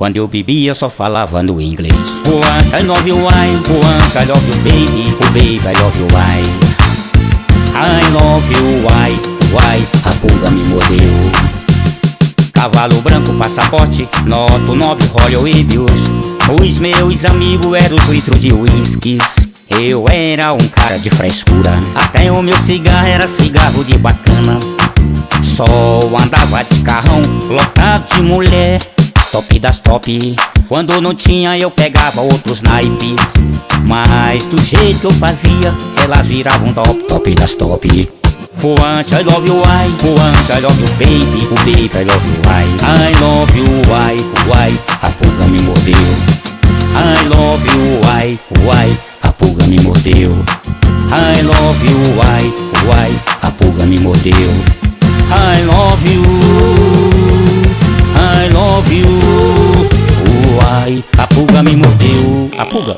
Quando eu bebia só falava no inglês. Once I love you, once I love you, baby. Oh baby, I love you, I love you, why? A pulga me mordeu. Cavalo branco, passaporte, noto 9 Royal Ibios. Os meus amigos eram os litros de whiskies. Eu era um cara de frescura. Até o meu cigarro era cigarro de bacana. Só andava de carrão lotado de mulher, top das top. Quando não tinha eu pegava outros naipes, mas do jeito que eu fazia elas viravam top das top. Once I love you, once I love you, baby. Oh baby, I love you, I love you, why? A pulga me mordeu. I love you, why? A pulga me mordeu. I love you, why? A pulga me mordeu. I love you, why? A pulga me mordeu. A pulga